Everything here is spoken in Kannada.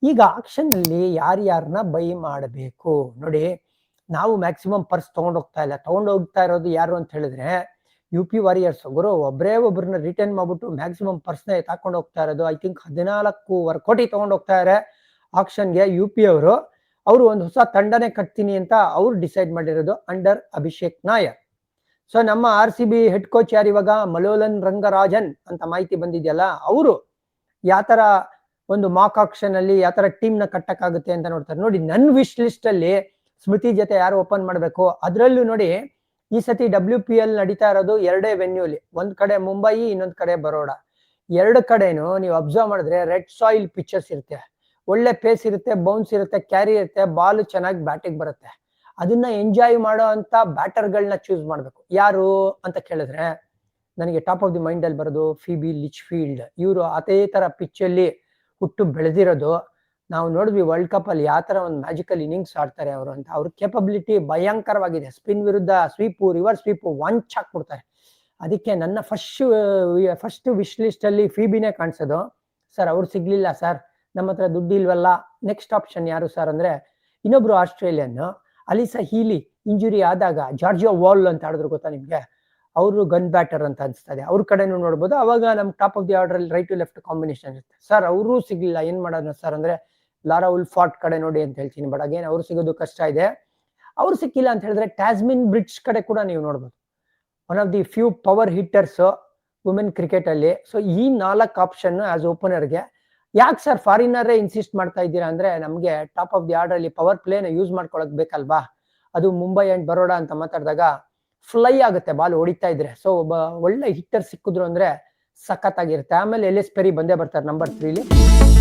ಈಗ ಆಕ್ಷನ್ ಅಲ್ಲಿ ಯಾರ್ಯಾರನ್ನ ಬೈ ಮಾಡಬೇಕು ನೋಡಿ. ನಾವು ಮ್ಯಾಕ್ಸಿಮಮ್ ಪರ್ಸ್ ತಗೊಂಡೋಗ್ತಾ ಇಲ್ಲ. ತಗೊಂಡೋಗ್ತಾ ಇರೋದು ಯಾರು ಅಂತ ಹೇಳಿದ್ರೆ UP ವಾರಿಯರ್ಸ್. ಗುರು ಒಬ್ಬರೇ ಒಬ್ಬರನ್ನ ರಿಟರ್ನ್ ಮಾಡ್ಬಿಟ್ಟು ಮ್ಯಾಕ್ಸಿಮಮ್ ಪರ್ಸ್ನ ತಗೊಂಡು ಹೋಗ್ತಾ ಇರೋದು. ಐ ಥಿಂಕ್ 14 ಕೋಟಿ ತಗೊಂಡು ಹೋಗ್ತಾ ಇದ್ದಾರೆ ಆಕ್ಷನ್ಗೆ UP ಅವರು. ಅವರು ಒಂದು ಹೊಸ ತಂಡನೇ ಕಟ್ತೀನಿ ಅಂತ ಅವ್ರು ಡಿಸೈಡ್ ಮಾಡಿರೋದು ಅಂಡರ್ ಅಭಿಷೇಕ್ ನಾಯರ್. ಸೊ ನಮ್ಮ RCB ಹೆಡ್ ಕೋಚ್ ಯಾರು ಇವಾಗ, ಮಲೋಲನ್ ರಂಗರಾಜನ್ ಅಂತ ಮಾಹಿತಿ ಬಂದಿದೆಯಲ್ಲ, ಅವರು ಯಾವ ತರ ಒಂದು ಮಾಕ್ ಆಕ್ಷನ್ ಅಲ್ಲಿ ಯಾವ ತರ ಟೀಮ್ ನ ಕಟ್ಟಕ್ಕಾಗುತ್ತೆ ಅಂತ ನೋಡ್ತಾರೆ. ನೋಡಿ, ನನ್ನ ವಿಶ್ ಲಿಸ್ಟ್ ಅಲ್ಲಿ ಸ್ಮೃತಿ ಜೊತೆ ಯಾರು ಓಪನ್ ಮಾಡ್ಬೇಕು. ಅದ್ರಲ್ಲೂ ನೋಡಿ, ಈ ಸತಿ WPL ನಡೀತಾ ಇರೋದು 2 ವೆನ್ಯೂಲಿ. ಒಂದ್ ಕಡೆ ಮುಂಬೈ, ಇನ್ನೊಂದ್ ಕಡೆ ಬರೋಡ. 2 ಕಡೆನು ನೀವು ಅಬ್ಸರ್ವ್ ಮಾಡಿದ್ರೆ ರೆಡ್ ಸಾಯಿಲ್ ಪಿಚಸ್ ಇರುತ್ತೆ, ಒಳ್ಳೆ ಪೇಸ್ ಇರುತ್ತೆ, ಬೌನ್ಸ್ ಇರುತ್ತೆ, ಕ್ಯಾರಿ ಇರುತ್ತೆ, ಬಾಲ್ ಚೆನ್ನಾಗಿ ಬ್ಯಾಟಿಂಗ್ ಬರುತ್ತೆ. ಅದನ್ನ ಎಂಜಾಯ್ ಮಾಡೋ ಅಂತ ಬ್ಯಾಟರ್ಗಳನ್ನ ಚೂಸ್ ಮಾಡ್ಬೇಕು. ಯಾರು ಅಂತ ಕೇಳಿದ್ರೆ ನನಗೆ ಟಾಪ್ ಆಫ್ ದಿ ಮೈಂಡ್ ಅಲ್ಲಿ ಬರೋದು ಫಿಬಿ ಲಿಚ್ಫೀಲ್ಡ್. ಇವರು ಅದೇ ತರ ಪಿಚ್ ಅಲ್ಲಿ ಹುಟ್ಟು ಬೆಳೆದಿರೋದು. ನಾವು ನೋಡಿದ್ವಿ ವರ್ಲ್ಡ್ ಕಪ್ ಅಲ್ಲಿ ಯಾವ ತರ ಒಂದು ಮ್ಯಾಜಿಕಲ್ ಇನ್ನಿಂಗ್ಸ್ ಆಡ್ತಾರೆ ಅವರು ಅಂತ. ಅವ್ರ ಕೇಪಬಿಲಿಟಿ ಭಯಂಕರವಾಗಿದೆ. ಸ್ಪಿನ್ ವಿರುದ್ಧ ಸ್ವೀಪು, ರಿವರ್ಸ್ ಸ್ವೀಪು ವಂಚ್ ಹಾಕ್ಬಿಡ್ತಾರೆ. ಅದಕ್ಕೆ ನನ್ನ ಫಸ್ಟ್ ವಿಶ್ ಲಿಸ್ಟ್ ಅಲ್ಲಿ ಫಿಬಿನೇ ಕಾಣಿಸೋದು. ಸರ್ ಅವ್ರು ಸಿಗ್ಲಿಲ್ಲ ಸರ್, ನಮ್ಮ ಹತ್ರ ದುಡ್ಡು ಇಲ್ವಲ್ಲ, ನೆಕ್ಸ್ಟ್ ಆಪ್ಷನ್ ಯಾರು ಸರ್ ಅಂದ್ರೆ ಇನ್ನೊಬ್ರು ಆಸ್ಟ್ರೇಲಿಯನ್ ಅಲಿಸಾ ಹೀಲಿ ಇಂಜುರಿ ಆದಾಗ ಜಾರ್ಜಿಯಾ ವಾಲ್ ಅಂತ ಆಡಿದ್ರು, ಗೊತ್ತಾ ನಿಮ್ಗೆ? ಅವರು ಗನ್ ಬ್ಯಾಟರ್ ಅಂತ ಅನ್ಸ್ತದೆ. ಅವ್ರ ಕಡೆನೂ ನೋಡ್ಬೋದು. ಅವಾಗ ನಮ್ ಟಾಪ್ ಆಫ್ ದಿ ಆರ್ಡರ್ ಅಲ್ಲಿ ರೈಟ್ ಟು ಲೆಫ್ಟ್ ಕಾಂಬಿನೇಷನ್ ಇರುತ್ತೆ. ಸರ್ ಅವರು ಸಿಗ್ಲಿಲ್ಲ, ಏನ್ ಮಾಡೋಣ ಸರ್ ಅಂದ್ರೆ ಲಾರಾ ಉಲ್ಫಾಟ್ ಕಡೆ ನೋಡಿ ಅಂತ ಹೇಳ್ತೀನಿ. ಬಟ್ ಅಗೇನ್ ಅವ್ರು ಸಿಗೋದು ಕಷ್ಟ ಇದೆ. ಅವ್ರು ಸಿಕ್ಕಿಲ್ಲ ಅಂತ ಹೇಳಿದ್ರೆ ಟ್ಯಾಸ್ಮಿನ್ ಬ್ರಿಡ್ಜ್ ಕಡೆ ಕೂಡ ನೀವು ನೋಡ್ಬೋದು. One of the few power hitters women cricket ಅಲ್ಲಿ. ಸೊ ಈ 4 ಆಪ್ಷನ್ ಆಸ್ ಓಪನರ್ಗೆ. ಯಾಕೆ ಸರ್ ಫಾರಿನರೇ ಇನ್ಸಿಸ್ಟ್ ಮಾಡ್ತಾ ಇದ್ದೀರಾ ಅಂದ್ರೆ, ನಮ್ಗೆ ಟಾಪ್ ಆಫ್ ದಿ ಆರ್ಡರ್ ಅಲ್ಲಿ ಪವರ್ ಪ್ಲೇನ ಯೂಸ್ ಮಾಡ್ಕೊಳಕ್ ಬೇಕಲ್ವಾ. ಅದು ಮುಂಬೈ ಅಂಡ್ ಬರೋಡಾ ಅಂತ ಮಾತಾಡಿದಾಗ ಫ್ಲೈ ಆಗುತ್ತೆ ಬಾಲ್ ಹೊಡಿತಾ ಇದ್ರೆ. ಸೊ ಒಬ್ಬ ಒಳ್ಳೆ ಹಿಟ್ಟರ್ ಸಿಕ್ಕಿದ್ರು ಅಂದ್ರೆ ಸಖತ್ತಾಗಿರುತ್ತೆ. ಆಮೇಲೆ LS ಪೆರಿ ಬಂದೇ ಬರ್ತಾರೆ ನಂಬರ್ 3.